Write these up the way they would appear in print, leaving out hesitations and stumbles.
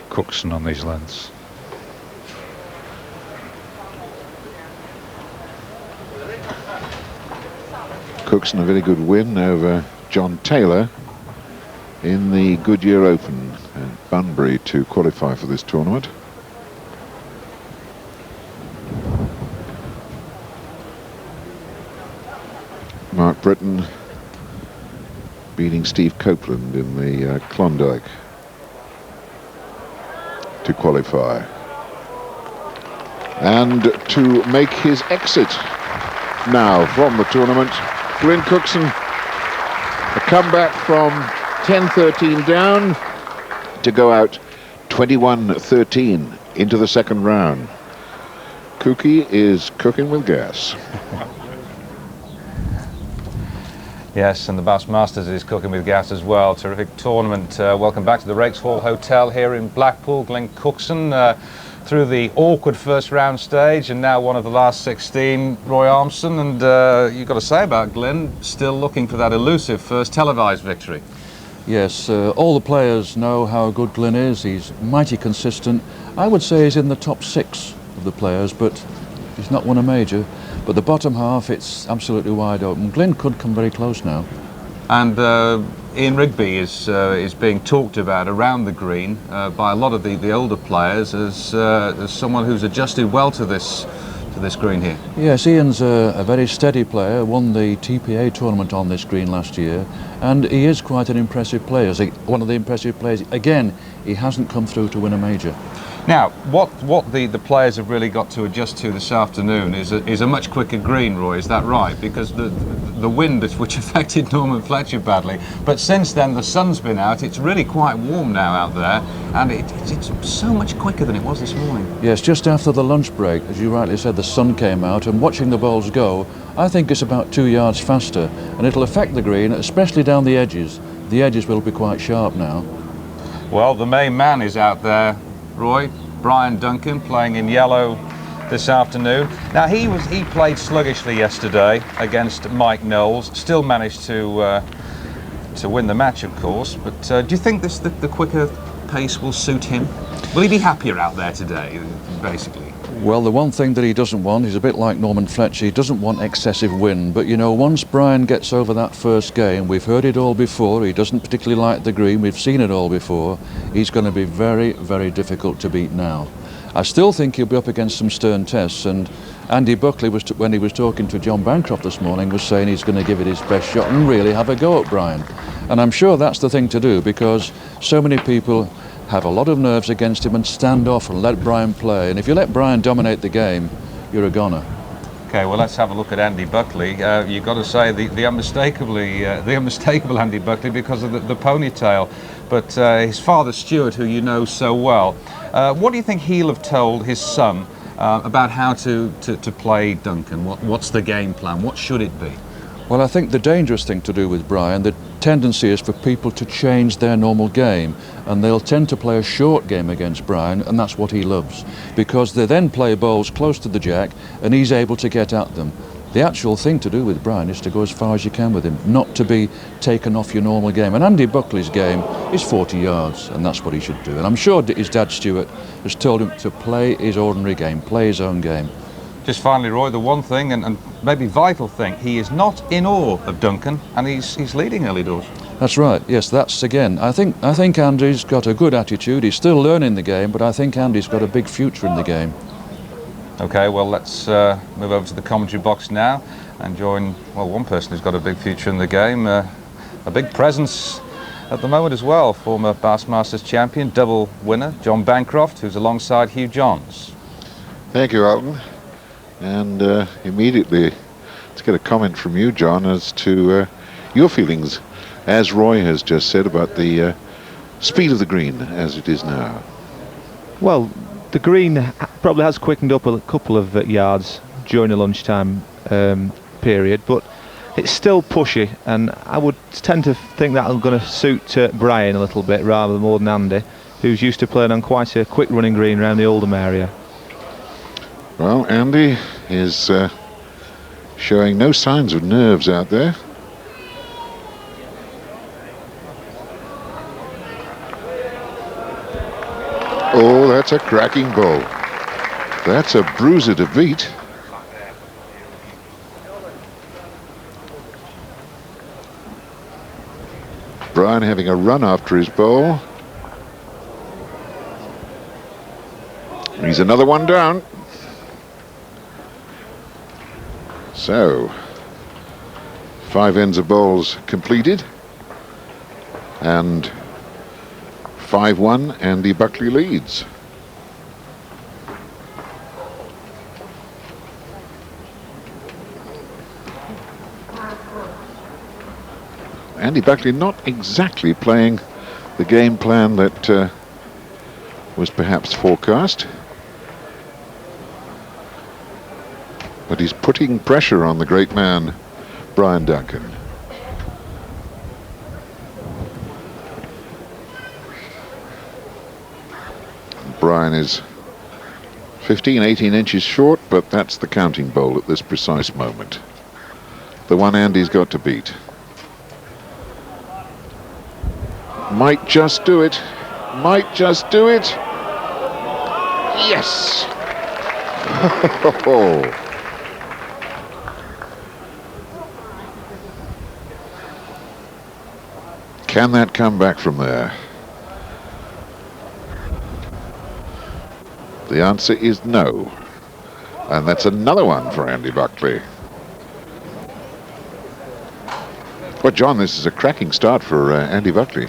Cookson on these lengths. Cookson a very good win over John Taylor in the Goodyear Open at Bunbury to qualify for this tournament. Mark Britton beating Steve Copeland in the Klondike to qualify. And to make his exit now from the tournament, Glyn Cookson, a comeback from 10-13 down to go out 21-13 into the second round. Kookie is cooking with gas. Yes, and the Bass Masters is cooking with gas as well. Terrific tournament. Welcome back to the Rakes Hall Hotel here in Blackpool. Glyn Cookson through the awkward first round stage and now one of the last 16, Roy Armstrong. And you've got to say about Glyn, still looking for that elusive first televised victory. Yes, all the players know how good Glyn is. He's mighty consistent. I would say he's in the top 6 of the players, but he's not won a major. But the bottom half, it's absolutely wide open. Glyn could come very close now. And Ian Rigby is being talked about around the green by a lot of the older players as someone who's adjusted well to this green here. Yes, Ian's a very steady player, won the TPA tournament on this green last year, and he is quite an impressive player. One of the impressive players. Again, he hasn't come through to win a major. Now, what the players have really got to adjust to this afternoon is a much quicker green, Roy, is that right? Because the wind, which affected Norman Fletcher badly, but since then the sun's been out, it's really quite warm now out there, and it's so much quicker than it was this morning. Yes, just after the lunch break, as you rightly said, the sun came out, and watching the balls go, I think it's about 2 yards faster, and it'll affect the green, especially down the edges. The edges will be quite sharp now. Well, the main man is out there, Roy, Brian Duncan, playing in yellow this afternoon. Now he played sluggishly yesterday against Mike Knowles, still managed to win the match, of course, but do you think the quicker pace will suit him? Will he be happier out there today, basically? Well, the one thing that he doesn't want, he's a bit like Norman Fletcher, he doesn't want excessive wind. But you know, once Brian gets over that first game, we've heard it all before, he doesn't particularly like the green, we've seen it all before, he's going to be very, very difficult to beat now. I still think he'll be up against some stern tests, and Andy Buckley, when he was talking to John Bancroft this morning, was saying he's going to give it his best shot and really have a go at Brian. And I'm sure that's the thing to do, because so many people have a lot of nerves against him and stand off and let Brian play. And if you let Brian dominate the game, you're a goner. Okay, well, let's have a look at Andy Buckley. You've got to say the unmistakable Andy Buckley because of the ponytail. But his father, Stuart, who you know so well, what do you think he'll have told his son about how to play Duncan? What's the game plan? What should it be? Well, I think the dangerous thing to do with Brian, the tendency is for people to change their normal game, and they'll tend to play a short game against Brian, and that's what he loves, because they then play balls close to the jack and he's able to get at them. The actual thing to do with Brian is to go as far as you can with him, not to be taken off your normal game. And Andy Buckley's game is 40 yards, and that's what he should do. And I'm sure his dad Stuart has told him to play his ordinary game, play his own game. Just finally, Roy, the one thing, and maybe vital thing, he is not in awe of Duncan, and he's leading early doors. That's right, yes, that's again, I think Andy's got a good attitude, he's still learning the game, but I think Andy's got a big future in the game. Okay, well, let's move over to the commentary box now and join, well, one person who's got a big future in the game, a big presence at the moment as well, former Bass Masters champion, double winner, John Bancroft, who's alongside Hugh Johns. Thank you, Alton. And immediately, let's get a comment from you, John, as to your feelings, as Roy has just said, about the speed of the green as it is now. Well, the green probably has quickened up a couple of yards during the lunchtime period, but it's still pushy, and I would tend to think that'll going to suit Brian a little bit rather more than Andy, who's used to playing on quite a quick running green around the Oldham area. Well, Andy is showing no signs of nerves out there. That's a cracking ball. That's a bruiser to beat. Brian having a run after his ball. He's another one down. So, 5 ends of bowls completed. And 5-1, Andy Buckley leads. Andy Buckley not exactly playing the game plan that was perhaps forecast. But he's putting pressure on the great man, Brian Duncan. Brian is 15, 18 inches short, but that's the counting bowl at this precise moment. The one Andy's got to beat. Might just do it. Might just do it. Yes! Can that come back from there? The answer is no. And that's another one for Andy Buckley. Well, John, this is a cracking start for Andy Buckley.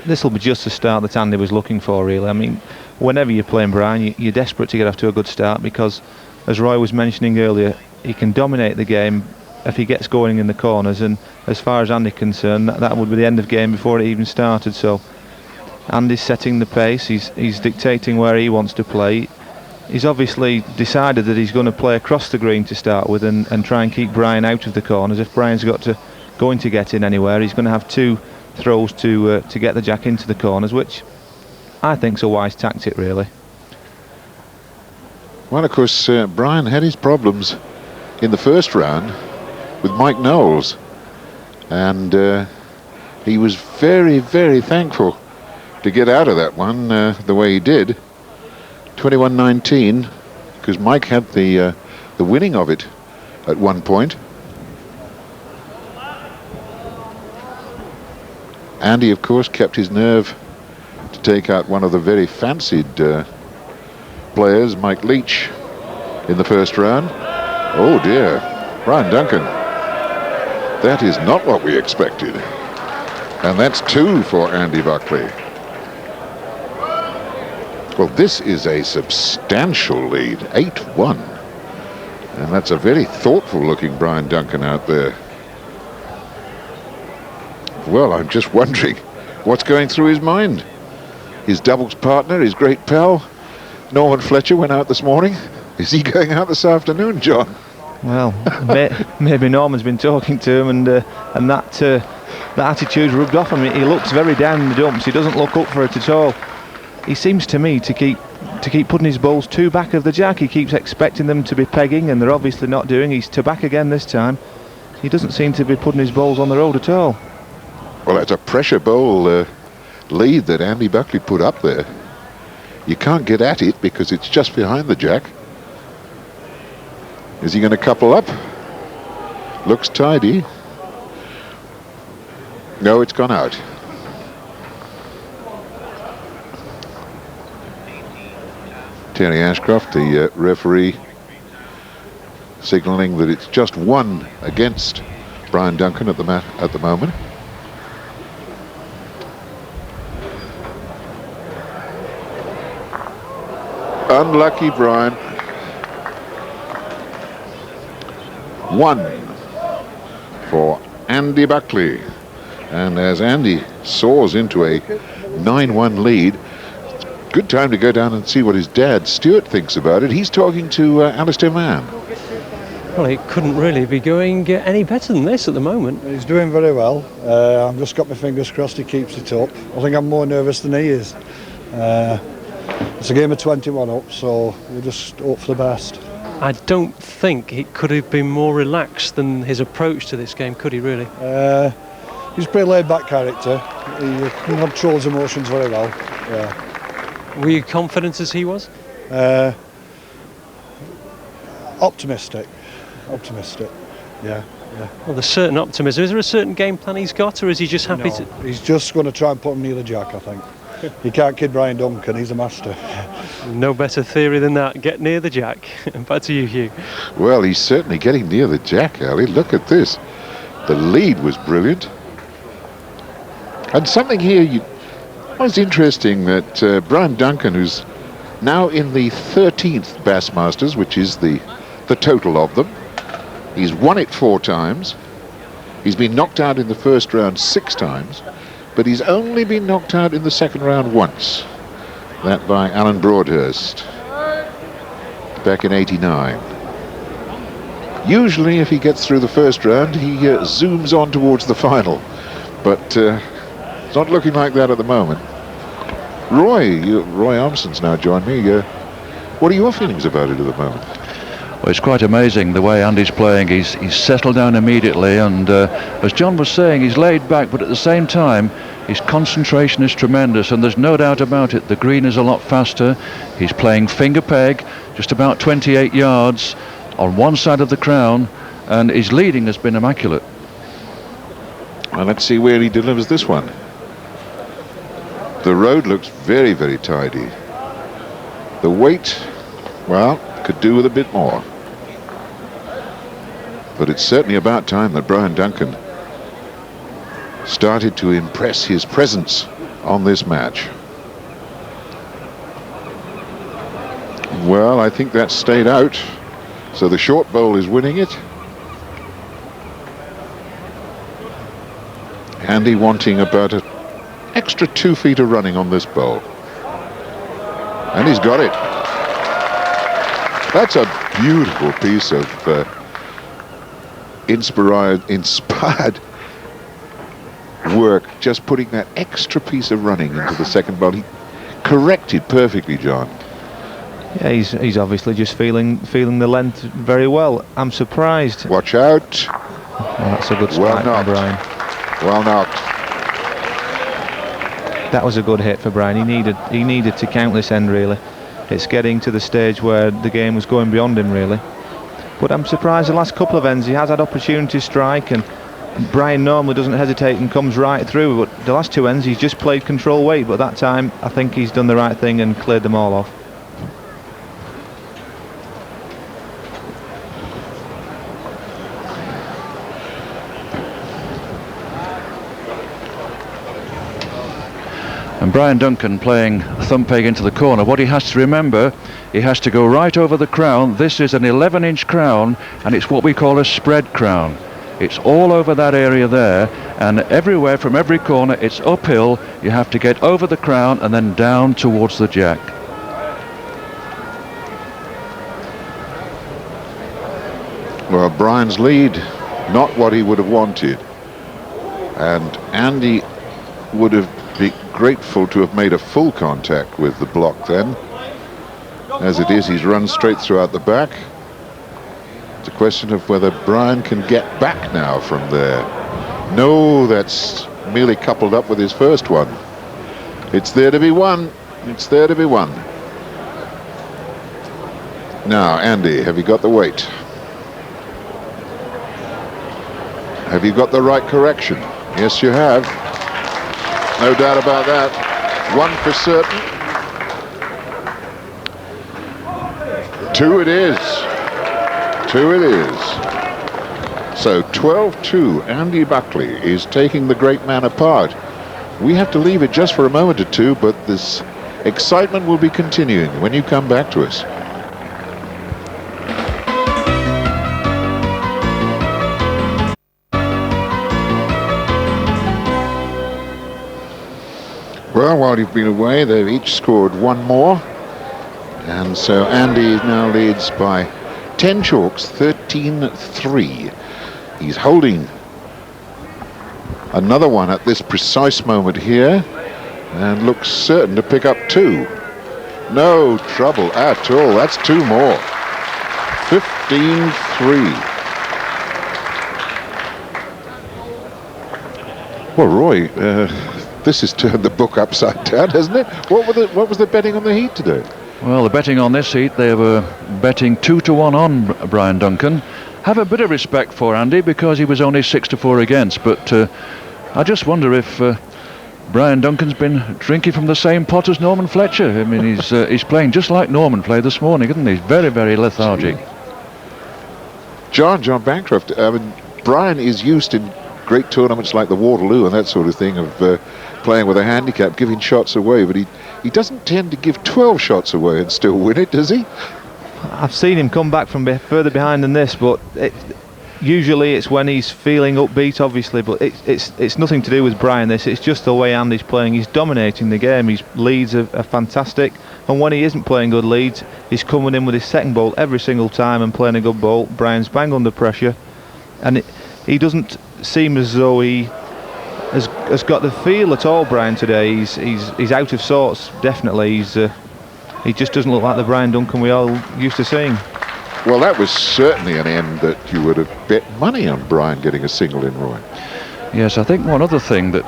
This will be just the start that Andy was looking for, really. I mean, whenever you're playing Brian, you're desperate to get off to a good start because, as Roy was mentioning earlier, he can dominate the game if he gets going in the corners, and as far as Andy's concerned, that would be the end of game before it even started. So Andy's setting the pace, he's dictating where he wants to play. He's obviously decided that he's going to play across the green to start with and try and keep Brian out of the corners. If Brian's going to get in anywhere, he's going to have 2 throws to get the jack into the corners, which I think's a wise tactic, really. Well, of course, Brian had his problems in the first round with Mike Knowles, and he was very, very thankful to get out of that one the way he did. 21-19, because Mike had the winning of it at one point. Andy, of course, kept his nerve to take out one of the very fancied players, Mike Leach, in the first round. Oh dear, Brian Duncan. That is not what we expected. And that's 2 for Andy Buckley. Well, this is a substantial lead, 8-1. And that's a very thoughtful looking Brian Duncan out there. Well, I'm just wondering what's going through his mind. His doubles partner, his great pal, Norman Fletcher, went out this morning. Is he going out this afternoon, John? Well, maybe Norman's been talking to him, and that attitude's rubbed off him. He looks very down in the dumps. He doesn't look up for it at all. He seems to me to keep putting his balls too back of the jack. He keeps expecting them to be pegging, and they're obviously not doing. He's to back again this time. He doesn't seem to be putting his balls on the road at all. Well, that's a pressure bowl lead that Andy Buckley put up there. You can't get at it because it's just behind the jack. Is he going to couple up? Looks tidy. No, it's gone out. Terry Ashcroft, the referee, signalling that it's just 1 against Brian Duncan at the moment. Unlucky Brian. 1 for Andy Buckley. And as Andy soars into a 9-1 lead, good time to go down and see what his dad, Stuart, thinks about it. He's talking to Alistair Mann. Well, it couldn't really be going any better than this at the moment. He's doing very well. I've just got my fingers crossed he keeps it up. I think I'm more nervous than he is. It's a game of 21 up, so we'll just hope for the best. I don't think it could have been more relaxed than his approach to this game, could he really? He's a pretty laid-back character. He controls emotions very well. Yeah. Were you confident as he was? Optimistic. Yeah. Well, there's certain optimism. Is there a certain game plan he's got, or is he just happy No, to... he's just going to try and put him near the jack, I think. You can't kid Brian Duncan, he's a master. No better theory than that. Get near the jack. Back to you, Hugh. Well, he's certainly getting near the jack, Ali. Look at this. The lead was brilliant. And something here was interesting that Brian Duncan, who's now in the 13th Bassmasters, which is the total of them, he's won it 4 times. He's been knocked out in the first round 6 times, but he's only been knocked out in the second round once. That by Alan Broadhurst back in '89. Usually if he gets through the first round, he zooms on towards the final, but it's not looking like that at the moment. Roy Armson's now joined me. What are your feelings about it at the moment? Well, it's quite amazing the way Andy's playing. He's settled down immediately, and as John was saying, he's laid back, but at the same time his concentration is tremendous, and there's no doubt about it. The green is a lot faster. He's playing finger peg, just about 28 yards on one side of the crown, and his leading has been immaculate. Well, let's see where he delivers this one. The road looks very, very tidy. The weight, well, could do with a bit more. But it's certainly about time that Brian Duncan started to impress his presence on this match. Well, I think that stayed out, so the short bowl is winning it. Andy wanting about an extra 2 feet of running on this bowl, and he's got it. That's a beautiful piece of inspired work, just putting that extra piece of running into the second bowl. He corrected perfectly, John. Yeah, he's obviously just feeling the length very well. I'm surprised. Watch out. Oh, that's a good strike Well from Brian. Well knocked. That was a good hit for Brian. He needed to count this end, really. It's getting to the stage where the game was going beyond him, really. But I'm surprised the last couple of ends he has had opportunity to strike, and Brian normally doesn't hesitate and comes right through, but the last 2 ends he's just played control weight, but that time I think he's done the right thing and cleared them all off. And Brian Duncan playing thumb peg into the corner. What he has to remember, he has to go right over the crown. This is an 11-inch crown, and it's what we call a spread crown. It's all over that area there, and everywhere from every corner it's uphill. You have to get over the crown and then down towards the jack. Well, Brian's lead, not what he would have wanted, and Andy would have been grateful to have made a full contact with the block then. As it is, he's run straight throughout the back. It's a question of whether Brian can get back now from there. No, that's merely coupled up with his first one. It's there to be won. It's there to be won. Now, Andy, have you got the weight? Have you got the right correction? Yes, you have. No doubt about that. One for certain. 2 it is. 2 it is. So 12-2, Andy Buckley is taking the great man apart. We have to leave it just for a moment or two, but this excitement will be continuing when you come back to us. Well, while you've been away, they've each scored 1 more. And so Andy now leads by 10 chalks, 13-3. He's holding another one at this precise moment here, and looks certain to pick up 2. No trouble at all. That's 2 more. 15-3. Well, Roy, This has turned the book upside down, hasn't it? What was the betting on the heat today? Well, the betting on this heat, they were betting 2-1 on Brian Duncan. Have a bit of respect for Andy because he was only 6-4 against, but I just wonder if Brian Duncan's been drinking from the same pot as Norman Fletcher. I mean, he's playing just like Norman played this morning, isn't he? He's very, very lethargic. John Bancroft, I mean, Brian is used in great tournaments like the Waterloo and that sort of thing of playing with a handicap, giving shots away, but he doesn't tend to give 12 shots away and still win it, does he? I've seen him come back from further behind than this, but usually it's when he's feeling upbeat, obviously, but it's nothing to do with Brian, it's just the way Andy's playing. He's dominating the game, his leads are fantastic, and when he isn't playing good leads, he's coming in with his second ball every single time and playing a good ball. Brian's bang under pressure, and he doesn't seem as though he has got the feel at all, Brian, today. He's out of sorts, definitely. He just doesn't look like the Brian Duncan we all used to seeing. Well, that was certainly an end that you would have bet money on Brian getting a single in, Roy. Yes, I think one other factor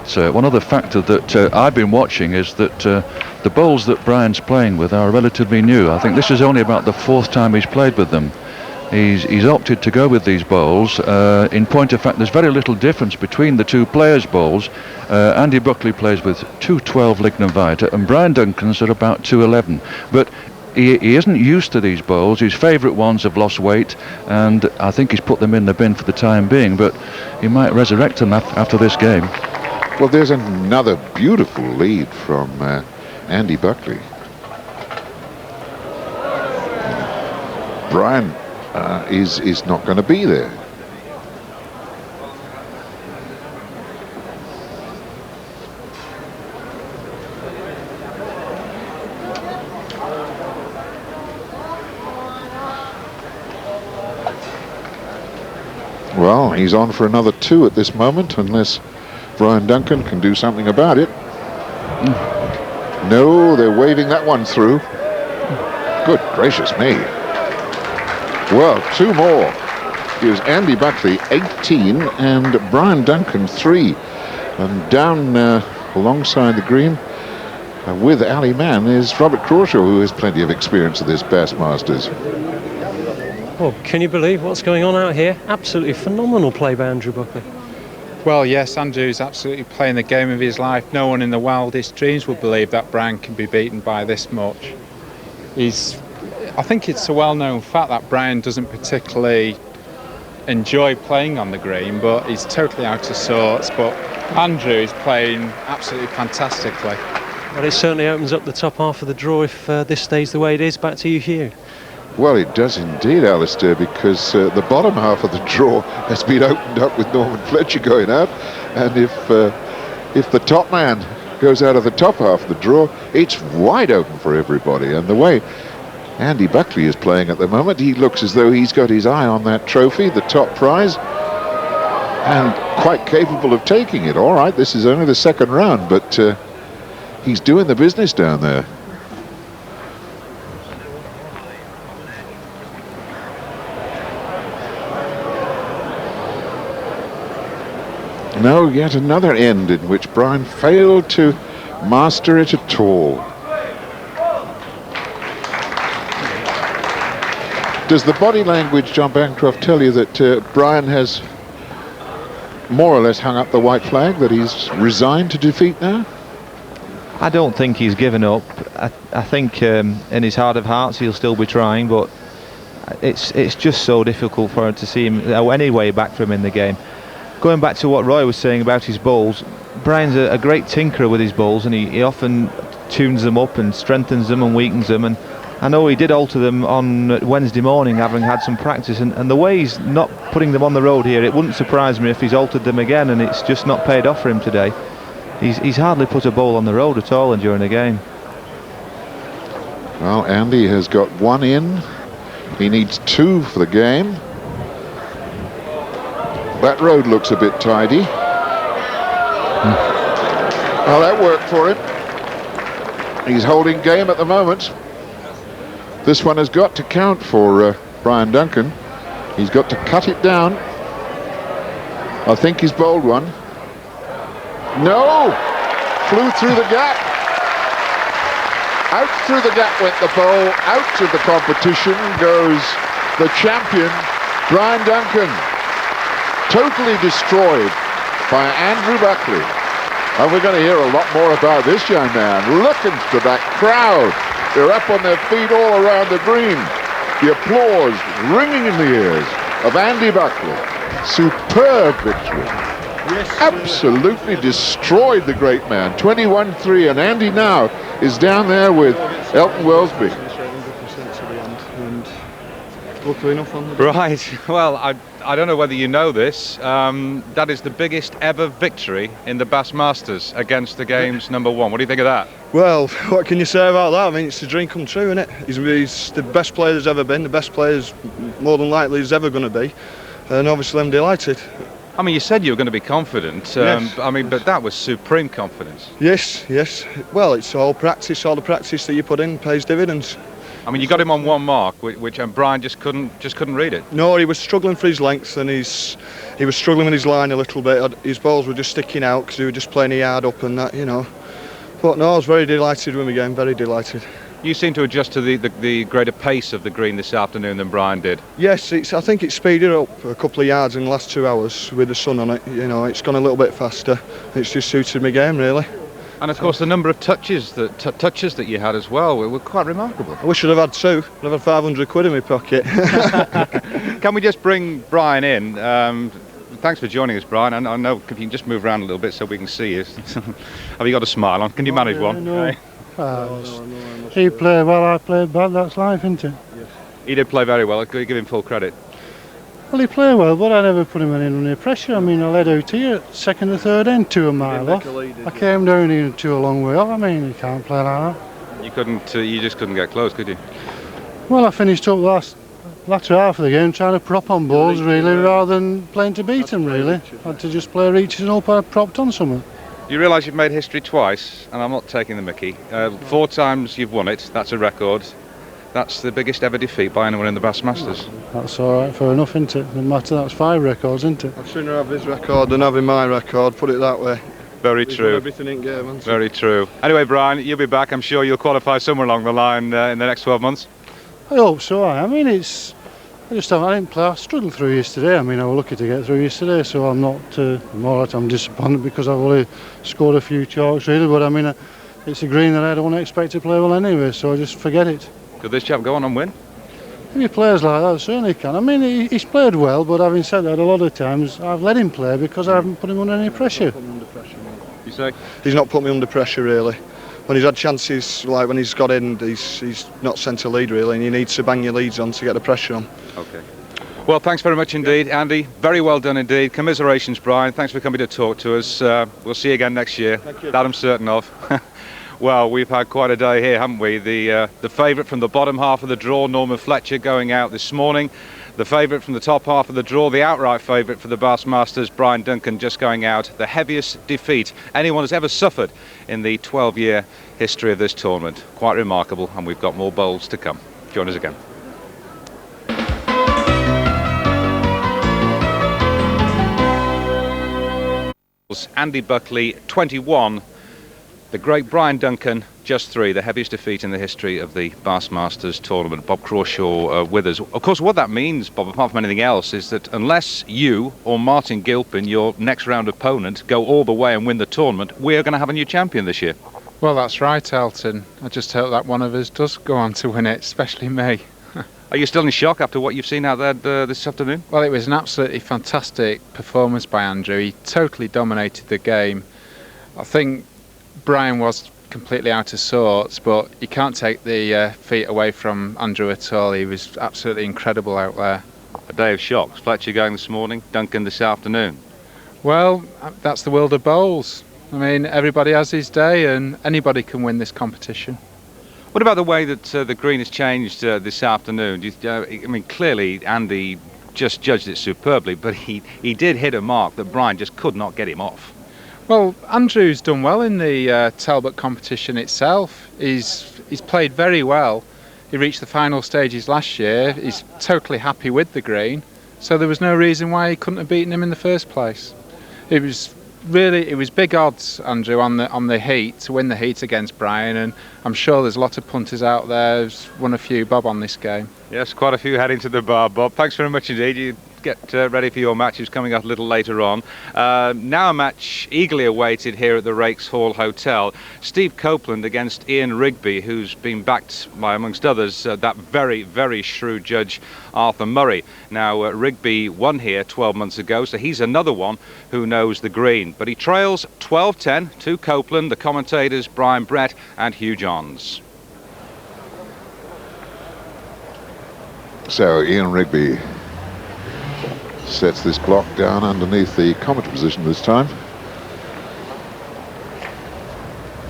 that I've been watching is that the bowls that Brian's playing with are relatively new. I think this is only about the 4th time he's played with them. He's opted to go with these bowls. In point of fact, there's very little difference between the two players' bowls. Andy Buckley plays with 212 Lignum Vitae and Brian Duncan's at about 211. But he isn't used to these bowls. His favourite ones have lost weight, and I think he's put them in the bin for the time being, but he might resurrect them after this game. Well, there's another beautiful lead from Andy Buckley. Brian is not going to be there. Well, he's on for another 2 at this moment, unless Brian Duncan can do something about it. No, they're waving that one through. Good gracious me. Well, 2 more gives Andy Buckley 18 and Brian Duncan 3. And down alongside the green with Ali Mann is Robert Crawshaw, who has plenty of experience of this Bassmasters. Well, can you believe what's going on out here? Absolutely phenomenal play by Andrew Buckley. Well, yes, Andrew's absolutely playing the game of his life. No one in the wildest dreams would believe that Brian can be beaten by this much. I think it's a well-known fact that Brian doesn't particularly enjoy playing on the green, but he's totally out of sorts. But Andrew is playing absolutely fantastically. Well, it certainly opens up the top half of the draw if this stays the way it is. Back to you, Hugh. Well, it does indeed, Alistair, because the bottom half of the draw has been opened up with Norman Fletcher going out, and if the top man goes out of the top half of the draw, it's wide open for everybody. And the way Andy Buckley is playing at the moment, he looks as though he's got his eye on that trophy, the top prize, and quite capable of taking it. All right, this is only the 2nd round, but he's doing the business down there. No, yet another end in which Brian failed to master it at all. Does the body language, John Bancroft, tell you that Brian has more or less hung up the white flag, that he's resigned to defeat now? I don't think he's given up. I think in his heart of hearts he'll still be trying, but it's just so difficult for him to see him any way back from him in the game. Going back to what Roy was saying about his bowls, Brian's a great tinkerer with his bowls, and he often tunes them up and strengthens them and weakens them, and I know he did alter them on Wednesday morning, having had some practice, and the way he's not putting them on the road here, it wouldn't surprise me if he's altered them again, and it's just not paid off for him today. He's hardly put a bowl on the road at all during the game. Well, Andy has got 1 in. He needs 2 for the game. That road looks a bit tidy. Well, that worked for him. He's holding game at the moment. This one has got to count for Brian Duncan. He's got to cut it down. I think he's bowled one. No! flew through the gap. Out through the gap went the bowl. Out of the competition goes the champion, Brian Duncan. Totally destroyed by Andy Buckley. And we're going to hear a lot more about this young man. Look into that crowd. They're up on their feet all around the green. The applause ringing in the ears of Andy Buckley. Superb victory. Yes, absolutely destroyed the great man. 21-3, and Andy now is down there with Elton Wellesby. Luckily enough on the Right, well, I don't know whether you know this, that is the biggest ever victory in the Bass Masters against the game's number one. What do you think of that? Well, what can you say about that? I mean, it's a dream come true, isn't it? He's the best player there's ever been, the best player more than likely he's ever going to be, and obviously I'm delighted. I mean, you said you were going to be confident, Yes. I mean, but that was supreme confidence. Yes, yes. Well, it's all practice, all the practice that you put in pays dividends. I mean, you got him on one mark, which and Brian just couldn't read it. No, he was struggling for his length, and he was struggling with his line a little bit. His balls were just sticking out because he was just playing a yard up and that, you know. But no, I was very delighted with my game, very delighted. You seem to adjust to the greater pace of the green this afternoon than Brian did. Yes, I think it's speeded up a couple of yards in the last 2 hours with the sun on it. You know, it's gone a little bit faster. It's just suited my game, really. And of course, the number of touches that you had as well were quite remarkable. I wish I'd have had two. I'd have had 500 quid in my pocket. Can we just bring Brian in? Thanks for joining us, Brian. I know if you can just move around a little bit so we can see you. Have you got a smile on? Can you manage one? No. He played well, I played bad. That's life, isn't it? He did play very well. I'll give him full credit. Well, he played well, but I never put him in under pressure. I mean, I led out here at second or third end, 2 a mile off. I came down here 2 a long way off. I mean, you can't play like that. You couldn't. You just couldn't get close, could you? Well, I finished up the latter half of the game trying to prop on balls, really, rather than playing to beat them, really. I had to just play reaches and hope I propped on something. You realise you've made history twice, and I'm not taking the mickey. 4 times you've won it. That's a record. That's the biggest ever defeat by anyone in the Bass Masters. That's all right, fair enough, isn't it? No matter, that's 5 records, isn't it? I'd sooner have his record than having my record, put it that way. Very He's true. won everything in game, hasn't he? Very true. Anyway, Brian, you'll be back. I'm sure you'll qualify somewhere along the line in the next 12 months. I hope so. I mean, I didn't play. I struggled through yesterday. I mean, I was lucky to get through yesterday, so I'm not. I'm disappointed because I've only scored a few chalks, really. But I mean, it's a green that I don't expect to play well anyway, so I just forget it. Could this chap go on and win? If he plays like that, certainly can. I mean, he's played well, but having said that, a lot of times I've let him play because I haven't put him under any pressure. You say? He's not put me under pressure, really. When he's had chances, like when he's got in, he's not sent a lead, really, and you need to bang your leads on to get the pressure on. Okay. Well, thanks very much indeed, Andy. Very well done indeed. Commiserations, Brian. Thanks for coming to talk to us. We'll see you again next year. Thank you. That I'm certain of. Well, we've had quite a day here, haven't we? The favourite from the bottom half of the draw, Norman Fletcher, going out this morning. The favourite from the top half of the draw, the outright favourite for the Bass Masters, Brian Duncan, just going out. The heaviest defeat anyone has ever suffered in the 12-year history of this tournament. Quite remarkable, and we've got more bowls to come. Join us again. Andy Buckley, 21. The great Brian Duncan, just 3, the heaviest defeat in the history of the Bass Masters tournament. Bob Crawshaw with us. Of course, what that means, Bob, apart from anything else, is that unless you or Martin Gilpin, your next round opponent, go all the way and win the tournament, we're going to have a new champion this year. Well, that's right, Elton. I just hope that one of us does go on to win it, especially me. Are you still in shock after what you've seen out there this afternoon? Well, it was an absolutely fantastic performance by Andrew. He totally dominated the game. I think Brian was completely out of sorts, but you can't take the feet away from Andrew at all. He was absolutely incredible out there. A day of shocks. Fletcher going this morning, Duncan this afternoon. Well, that's the world of bowls. I mean, everybody has his day and anybody can win this competition. What about the way that the green has changed this afternoon? I mean, clearly Andy just judged it superbly, but he did hit a mark that Brian just could not get him off. Well, Andrew's done well in the Talbot competition itself. He's played very well. He reached the final stages last year. He's totally happy with the green, so there was no reason why he couldn't have beaten him in the first place. It was really, it was big odds, Andrew, on the heat, to win the heat against Brian, and I'm sure there's a lot of punters out there who's won a few bob on this game. Yes, quite a few heading to the bar, Bob. Thanks very much indeed. You get ready for your matches coming up a little later on. Now a match eagerly awaited here at the Rakes Hall Hotel. Steve Copeland against Ian Rigby, who's been backed by, amongst others, that very, very shrewd judge Arthur Murray. Now Rigby won here 12 months ago, so he's another one who knows the green. But he trails 12-10 to Copeland, the commentators Brian Brett and Hugh Johns. So Ian Rigby sets this block down underneath the commentary position this time,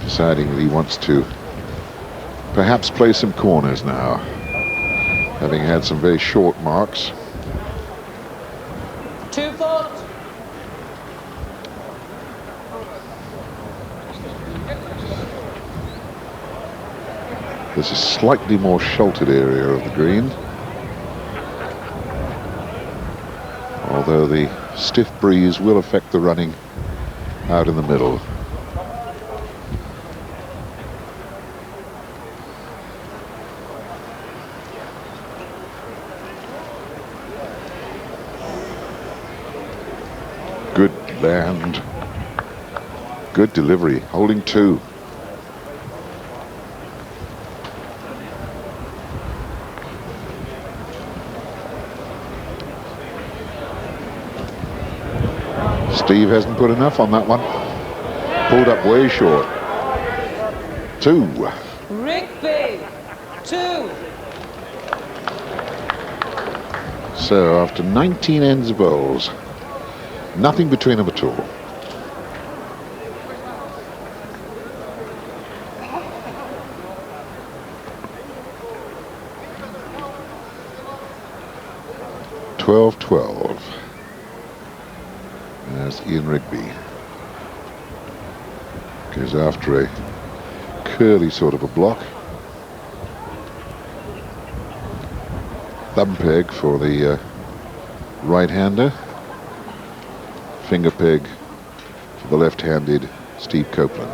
deciding that he wants to perhaps play some corners now, having had some very short marks. 2 foot. There's a slightly more sheltered area of the green, although the stiff breeze will affect the running out in the middle. Good land, good delivery, holding 2. Steve hasn't put enough on that one. Pulled up way short. 2. Rigby. 2. So after 19 ends of bowls, nothing between them at all. (12-12). As Ian Rigby goes after a curly sort of a block. Thumb peg for the right-hander. Finger peg for the left-handed Steve Copeland.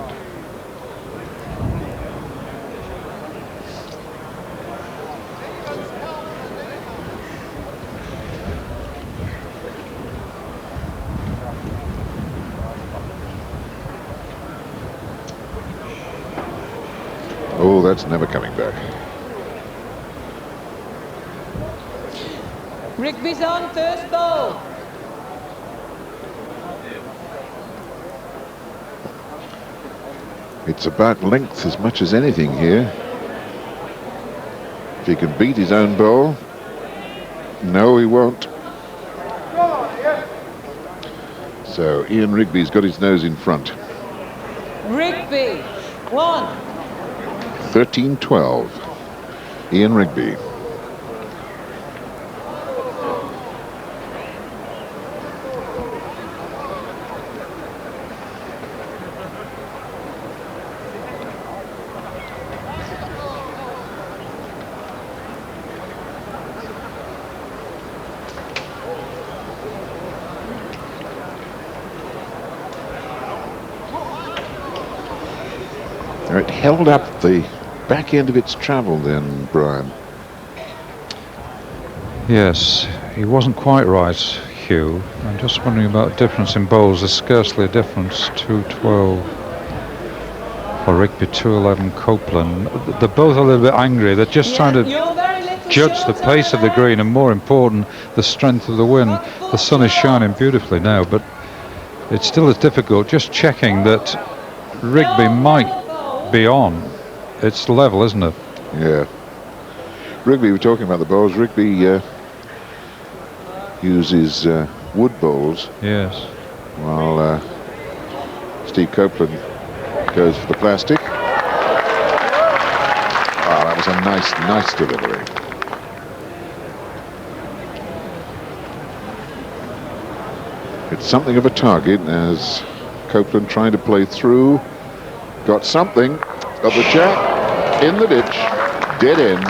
Oh, that's never coming back. Rigby's on first ball. It's about length as much as anything here. If he can beat his own ball. No, he won't. So Ian Rigby's got his nose in front. Rigby. 1. 13-12. Ian Rigby. It held up the back end of its travel then, Brian. Yes, he wasn't quite right, Hugh. I'm just wondering about difference in bowls. There's scarcely a difference. 2-12 for Rigby, 2-11 Copeland. They're both a little bit angry. They're just trying to judge the pace of the green and, more important, the strength of the wind. The sun is shining beautifully now, but it still is difficult. Just checking that Rigby might be on. It's level, isn't it? Yeah. Rigby, we're talking about the bowls. Rigby uses wood bowls. Yes. While Steve Copeland goes for the plastic. Ah, that was a nice delivery. It's something of a target as Copeland trying to play through. Got something of the jack in the ditch, dead end.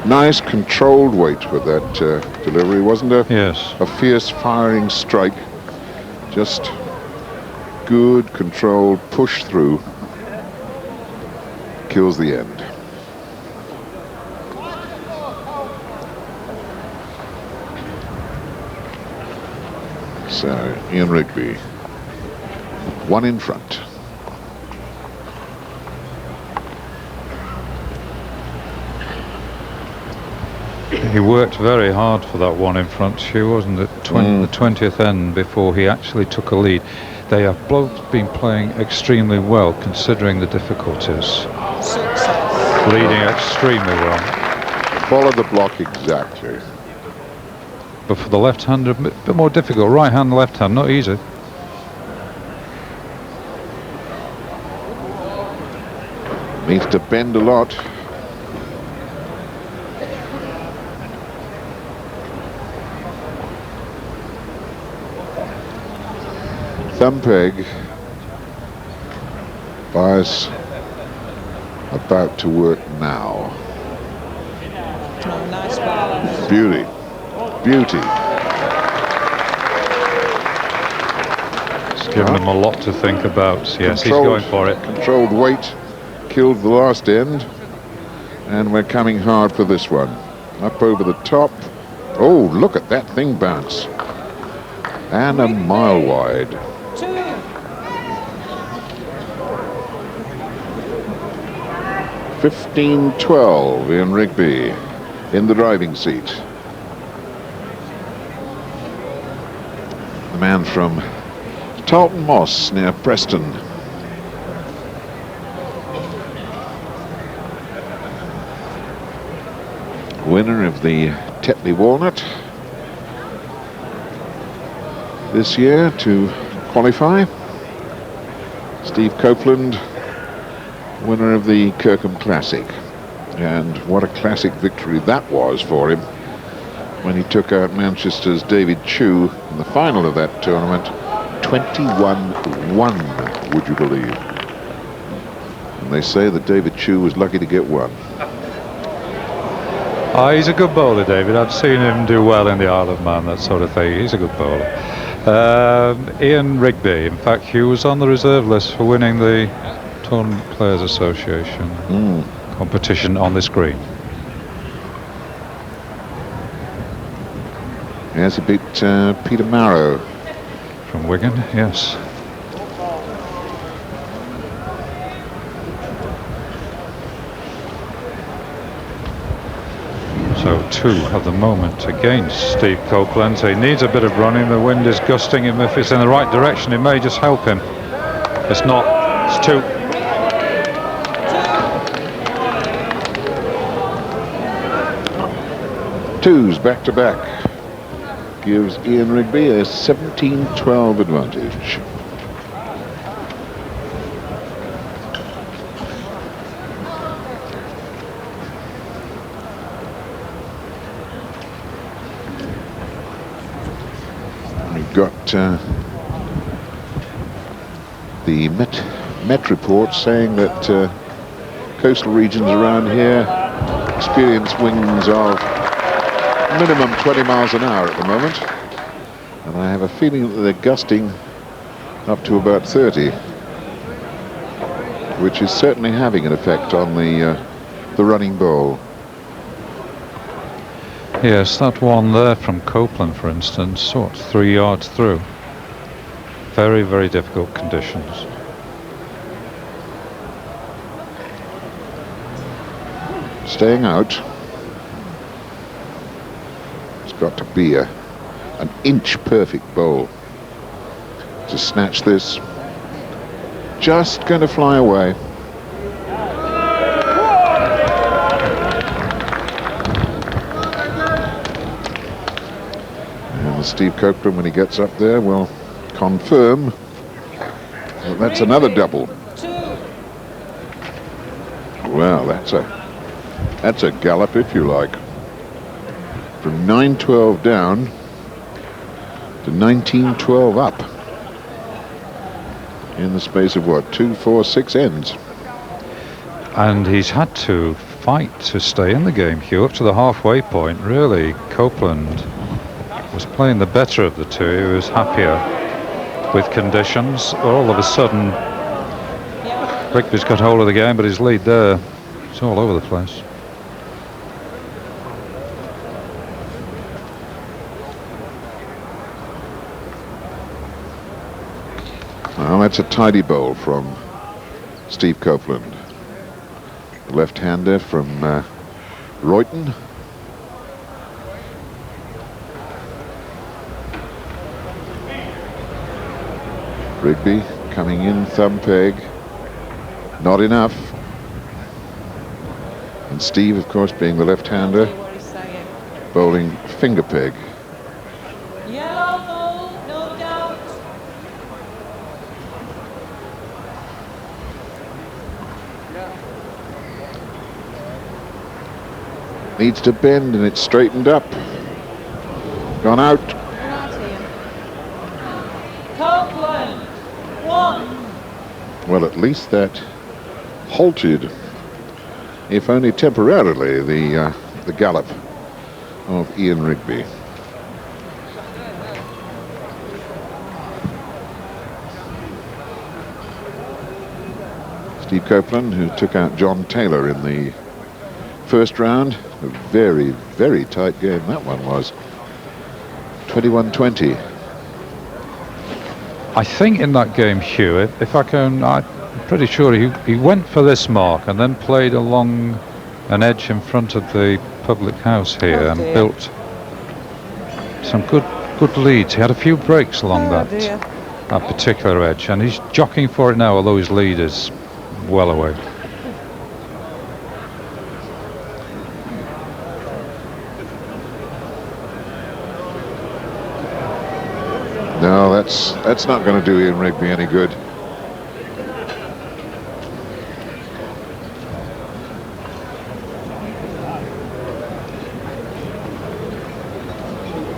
Nice controlled weight with that delivery, wasn't it? Yes. A fierce firing strike. Just good controlled push through. Kills the end. So Ian Rigby, one in front. He worked very hard for that one in front, Hugh, wasn't it? The 20th end before he actually took a lead. They have both been playing extremely well considering the difficulties. Leading extremely well. Follow the block exactly. But for the left-hander, a bit more difficult. Right hand, left hand, not easy. Needs to bend a lot. Thumb peg. Bias about to work now. Oh, nice balance. Beauty. Beauty. It's given him a lot to think about. Yes, he's going for it. Controlled weight killed the last end, and we're coming hard for this one. Up over the top. Oh, look at that thing bounce. And a mile wide. 15-12 in Rigby in the driving seat. The man from Tarleton Moss near Preston. Winner of the Tetley Walnut this year to qualify. Steve Copeland, winner of the Kirkham Classic, and what a classic victory that was for him when he took out Manchester's David Chew in the final of that tournament. 21-1, would you believe? And they say that David Chew was lucky to get one. He's a good bowler, David. I've seen him do well in the Isle of Man, that sort of thing. He's a good bowler. Ian Rigby, in fact, he was on the reserve list for winning the Tournament Players Association competition on this green. Yes, he beat Peter Marrow from Wigan, yes. So 2 at the moment against Steve Copeland. So he needs a bit of running. The wind is gusting him. If it's in the right direction, it may just help him. It's not. It's 2. Twos back to back gives Ian Rigby a 17-12 advantage. We've got the Met report saying that coastal regions around here experience winds of minimum 20 miles an hour at the moment, and I have a feeling that they're gusting up to about 30, which is certainly having an effect on the running bowl. Yes, that one there from Copeland, for instance, sort 3 yards through. Very, very difficult conditions. Staying out. It's got to be an inch perfect bowl to snatch this. Just going to fly away. And Steve Copeland, when he gets up there, will confirm that that's another double. Well, that's a gallop, if you like. From 9-12 down to 19-12 up in the space of what, 2, 4, 6 ends. And he's had to fight to stay in the game, Hugh, up to the halfway point. Really, Copeland was playing the better of the two. He was happier with conditions. All of a sudden, Rigby's got hold of the game, but his lead there, it's all over the place. Well, that's a tidy bowl from Steve Copeland. The left-hander from Royton. Rigby coming in, thumb peg. Not enough. And Steve, of course, being the left-hander, bowling finger peg. Yellow ball, no doubt. Needs to bend, and it's straightened up. Gone out. Copeland, 1. Well, at least that halted, if only temporarily, the gallop of Ian Rigby. Steve Copeland, who took out John Taylor in the first round. A very, very tight game that one was. 21-20. I think in that game, Hugh, if I can, I'm pretty sure he went for this mark and then played along an edge in front of the public house here and built some good leads. He had a few breaks along that particular edge, and he's jockeying for it now, although his lead is well away. No, that's not going to do Ian Rigby any good.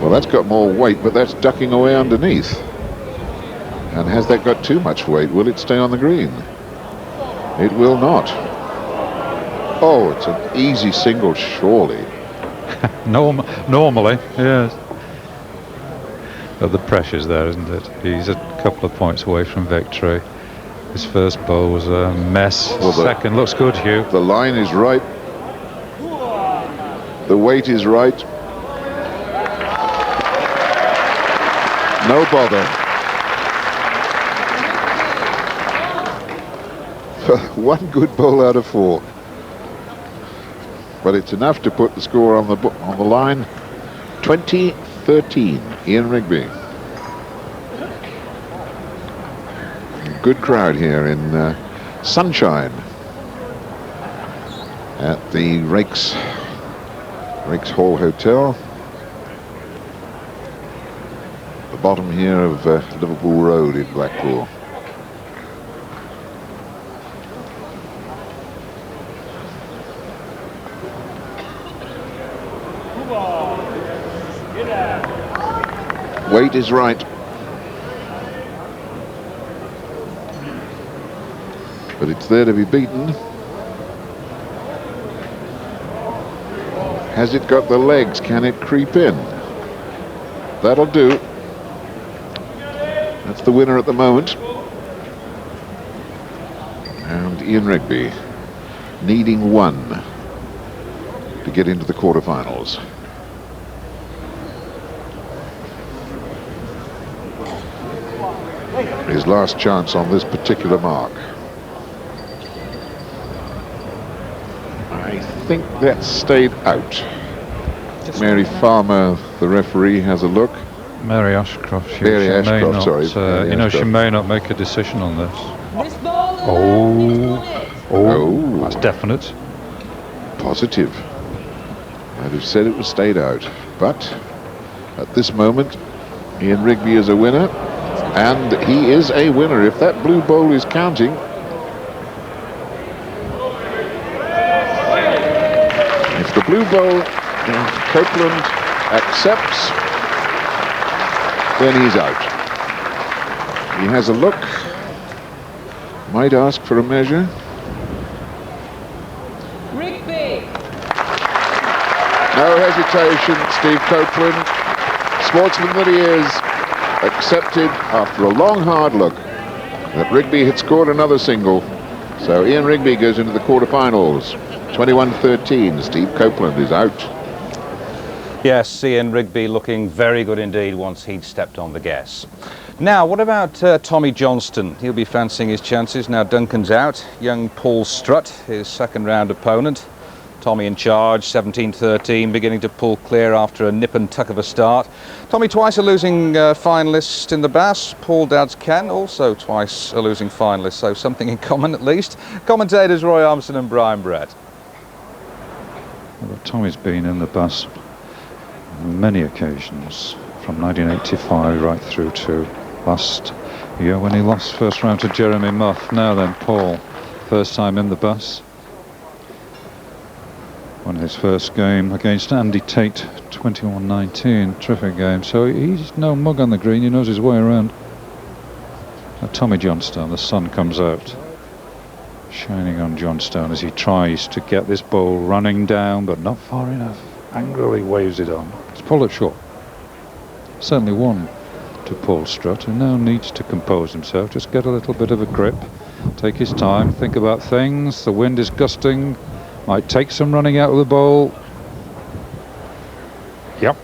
Well, that's got more weight, but that's ducking away underneath. And has that got too much weight? Will it stay on the green? It will not. Oh, it's an easy single, surely. Normally, yes. But the pressure's there, isn't it? He's a couple of points away from victory. His first bowl was a mess. Well, second looks good, Hugh. The line is right. The weight is right. No bother. One good bowl out of 4. But it's enough to put the score on the line. 20-13, Ian Rigby. Good crowd here in sunshine at the Rakes Hall Hotel. The bottom here of Liverpool Road in Blackpool. Weight is right. But it's there to be beaten. Has it got the legs? Can it creep in? That'll do. That's the winner at the moment. And Ian Rigby needing 1 to get into the quarterfinals. His last chance on this particular mark. I think that stayed out. Mary Farmer, the referee, has a look. Mary Ashcroft. Mary Ashcroft, sorry. You know, she may not make a decision on this. Oh, that's definite. Positive. I'd have said it was stayed out. But at this moment, Ian Rigby is a winner. And he is a winner, if that blue bowl is counting. If the blue bowl Copeland accepts, then he's out. He has a look, might ask for a measure. Rigby, No hesitation, Steve Copeland, sportsman that he is, accepted after a long hard look that Rigby had scored another single. So Ian Rigby goes into the quarterfinals. 21-13, Steve Copeland is out. Yes, Ian Rigby looking very good indeed once he'd stepped on the gas. Now, what about Tommy Johnston? He'll be fancying his chances. Now Duncan's out. Young Paul Strut, his second round opponent. Tommy in charge, 17-13, beginning to pull clear after a nip and tuck of a start. Tommy twice a losing finalist in the Bass. Paul Dad's Ken, also twice a losing finalist, so something in common at least. Commentators Roy Armstrong and Brian Brett. Well, Tommy's been in the Bass on many occasions, from 1985 right through to last year when he lost first round to Jeremy Muff. Now then, Paul, first time in the Bass. Won his first game against Andy Tate, 21-19, terrific game. So he's no mug on the green, he knows his way around. Now Tommy Johnston, the sun comes out, shining on Johnston as he tries to get this ball running down, but not far enough. Angrily waves it on. It's pulled it short. Certainly one to Paul Strut, who now needs to compose himself, just get a little bit of a grip, take his time, think about things. The wind is gusting. Might take some running out of the bowl. Yep.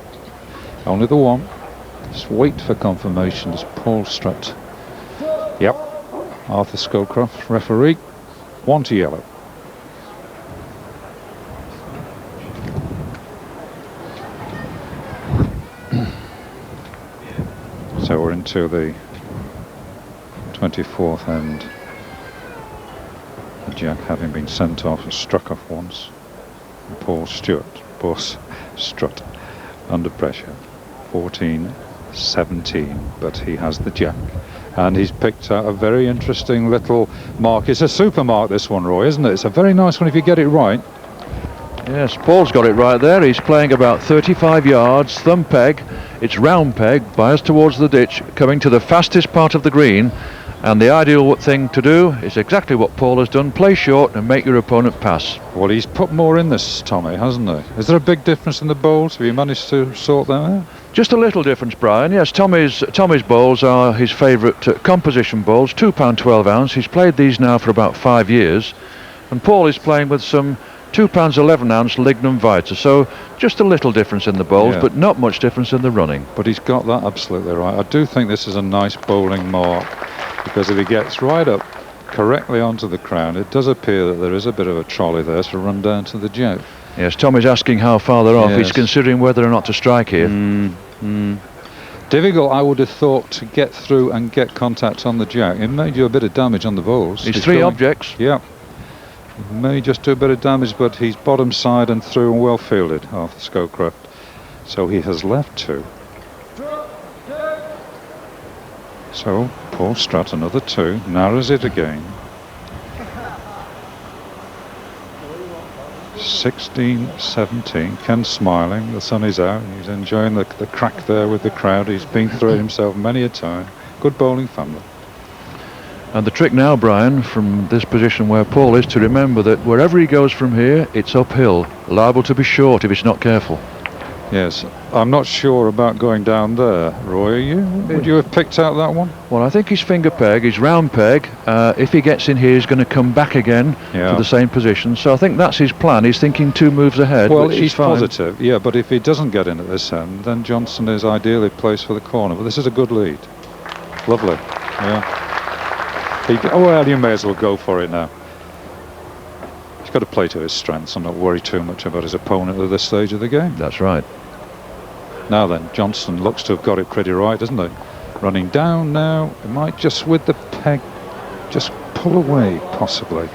Only the one. Just wait for confirmation as Paul Strut. Yep. Arthur Scowcroft, referee. 1 to yellow. So we're into the 24th end. Jack having been sent off and struck off once. And Paul Strut under pressure. 14-17, but he has the Jack. And he's picked out a very interesting little mark. It's a super mark, this one, Roy, isn't it? It's a very nice one if you get it right. Yes, Paul's got it right there. He's playing about 35 yards, thumb peg. It's round peg, biased towards the ditch, coming to the fastest part of the green. And the ideal thing to do is exactly what Paul has done, play short and make your opponent pass. Well, he's put more in this, Tommy, hasn't he? Is there a big difference in the bowls? Have you managed to sort that out? Just a little difference, Brian. Yes, Tommy's bowls are his favourite composition bowls, £2 12 ounce. He's played these now for about 5 years. And Paul is playing with some £2 11 ounce Lignum Vita. So just a little difference in the bowls, but not much difference in the running. But he's got that absolutely right. I do think this is a nice bowling mark, because if he gets right up correctly onto the crown, it does appear that there is a bit of a trolley there to run down to the Jack. Yes, Tommy's asking how far they're off. He's considering whether or not to strike here. Difficult, I would have thought, to get through and get contact on the Jack. It may do a bit of damage on the bowls. He's three objects. Yeah. May just do a bit of damage, but he's bottom side and through and well fielded, Arthur Scowcroft. So he has left 2. So Paul Strut, another 2, narrows it again. 16-17, Ken smiling, the sun is out, he's enjoying the crack there with the crowd. He's been through it himself many a time. Good bowling family. And the trick now, Brian, from this position where Paul is, to remember that wherever he goes from here, it's uphill, liable to be short if it's not careful. Yes, I'm not sure about going down there, Roy, are you? Would you have picked out that one? Well, I think his finger peg, his round peg, if he gets in here, he's going to come back again to the same position. So I think that's his plan. He's thinking 2 moves ahead. Well, he's positive, yeah, but if he doesn't get in at this end, then Johnston is ideally placed for the corner. But this is a good lead. Lovely, yeah. Well, you may as well go for it now. He's got to play to his strengths and not worry too much about his opponent at this stage of the game. That's right. Now then, Johnston looks to have got it pretty right, doesn't he? Running down now, it might just with the peg just pull away, possibly.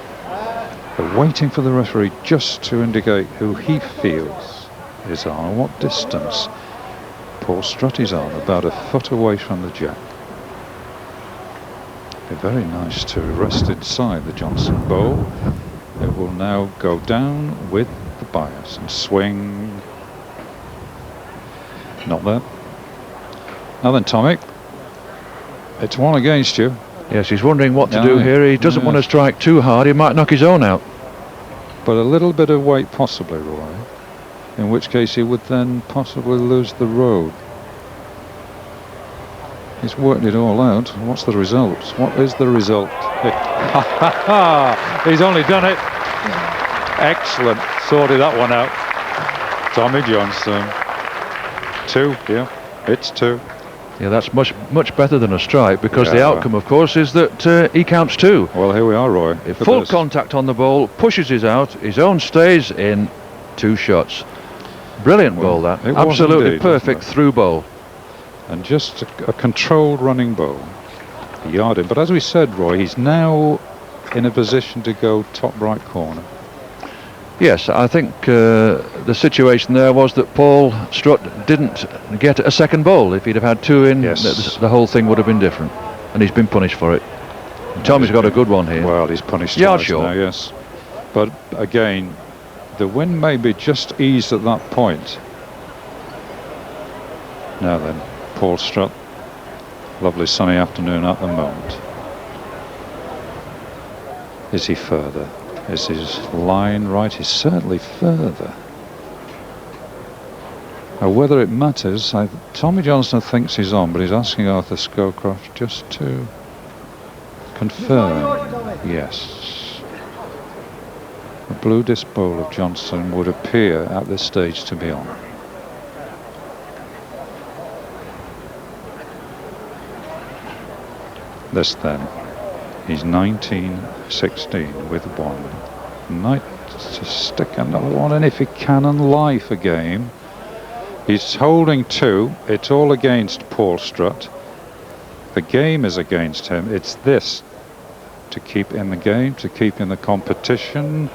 They're waiting for the referee just to indicate who he feels is on, what distance. Paul Strut is on, about a foot away from the Jack. Be very nice to rest inside the Johnston bowl. It will now go down with the bias and swing. Not there. Now then, Tommy, it's 1 against you. Yes, he's wondering what to do here. He doesn't want to strike too hard. He might knock his own out. But a little bit of weight possibly, Roy. in which case he would then possibly lose the road. He's worked it all out. What's the result? What is the result? He's only done it. Excellent. Sorted that one out. Tommy Johnston. 2, yeah. It's 2. Yeah, that's much better than a strike, because the outcome, of course, is that he counts 2. Well, here we are, Roy. Full contact on the ball, pushes his out, his own stays in, 2 shots. Brilliant ball, that. Absolutely indeed, perfect through ball. And just a controlled running ball. Yarded. But as we said, Roy, he's now in a position to go top right corner. Yes, I think the situation there was that Paul Strut didn't get a second ball. If he'd have had 2 in, the whole thing would have been different. And he's been punished for it. Tommy's got a good one here. Well, he's punished yard twice short now, yes. But again, the wind may be just eased at that point. Now then, Paul Strut. Lovely sunny afternoon at the moment. Is he further? Is his line right? He's certainly further. Now, whether it matters, Tommy Johnston thinks he's on, but he's asking Arthur Scowcroft just to confirm. Yes. The blue disc bowl of Johnston would appear at this stage to be on. This then. He's 19-16 with 1. Might just stick another one in if he can and life a game. He's holding 2. It's all against Paul Strut. The game is against him. It's this to keep in the game, to keep in the competition,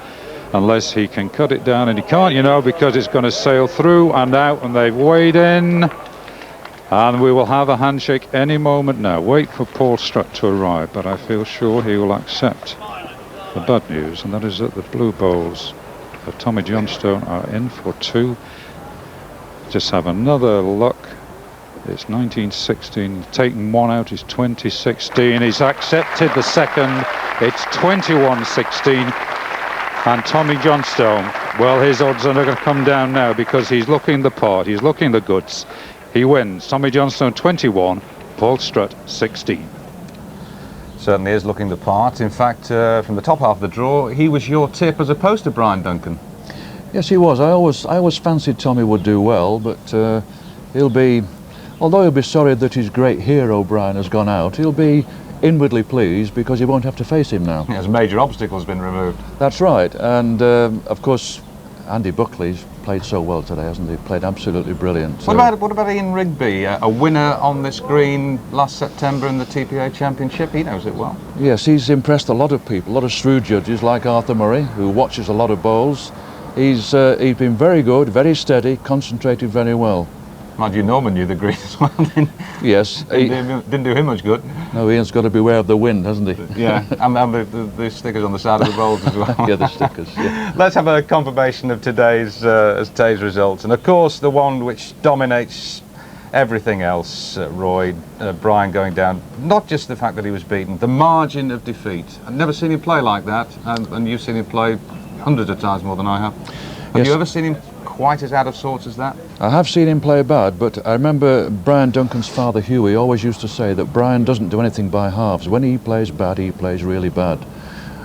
unless he can cut it down, and he can't, you know, because it's going to sail through and out, and they've weighed in. And we will have a handshake any moment now. Wait for Paul Strut to arrive, but I feel sure he will accept the bad news, and that is that the blue bowls of Tommy Johnston are in for 2. Just have another look. It's 19-16. Taking 1 out is 20-16. He's accepted the second. It's 21-16. And Tommy Johnston, well, his odds are going to come down now, because he's looking the part. He's looking the goods. He wins. Tommy Johnston 21, Paul Strut 16. Certainly is looking the part. In fact, from the top half of the draw, he was your tip as opposed to Brian Duncan. Yes, he was. I always fancied Tommy would do well, but although he'll be sorry that his great hero Brian has gone out, he'll be inwardly pleased because he won't have to face him now. Yes, major obstacles been removed. That's right, and of course Andy Buckley's played so well today, hasn't he? Played absolutely brilliant. What about Ian Rigby, a winner on this green last September in the TPA Championship? He knows it well. Yes, he's impressed a lot of people, a lot of shrewd judges like Arthur Murray, who watches a lot of bowls. He's been very good, very steady, concentrated very well. Mind you, Norman knew the green as well, didn't he? Yes. Didn't do him much good. No, Ian's got to beware of the wind, hasn't he? Yeah, and the stickers on the side of the bowls as well. Yeah, the stickers, yeah. Let's have a confirmation of today's results. And of course, the one which dominates everything else, Roy, Brian going down. Not just the fact that he was beaten, the margin of defeat. I've never seen him play like that, and you've seen him play hundreds of times more than I have. Have you ever seen him quite as out of sorts as that? I have seen him play bad, but I remember Brian Duncan's father Hughie always used to say that Brian doesn't do anything by halves. When he plays bad, he plays really bad.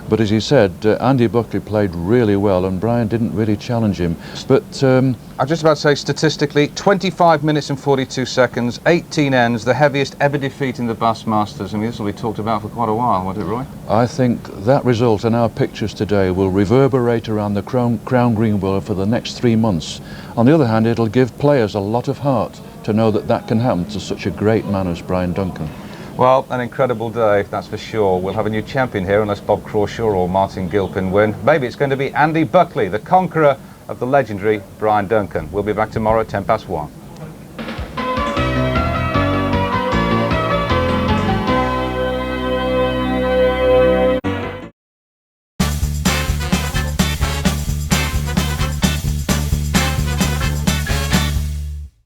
But as he said, Andy Buckley played really well and Brian didn't really challenge him. But I'm just about to say, statistically, 25 minutes and 42 seconds, 18 ends, the heaviest ever defeat in the Bassmasters. I mean, this will be talked about for quite a while, won't it, Roy? I think that result and our pictures today will reverberate around the Crown Green world for the next 3 months. On the other hand, it'll give players a lot of heart to know that that can happen to such a great man as Brian Duncan. Well, an incredible day, that's for sure. We'll have a new champion here unless Bob Crawshaw or Martin Gilpin win. Maybe it's going to be Andy Buckley, the conqueror of the legendary Brian Duncan. We'll be back tomorrow at 1:10 past 1.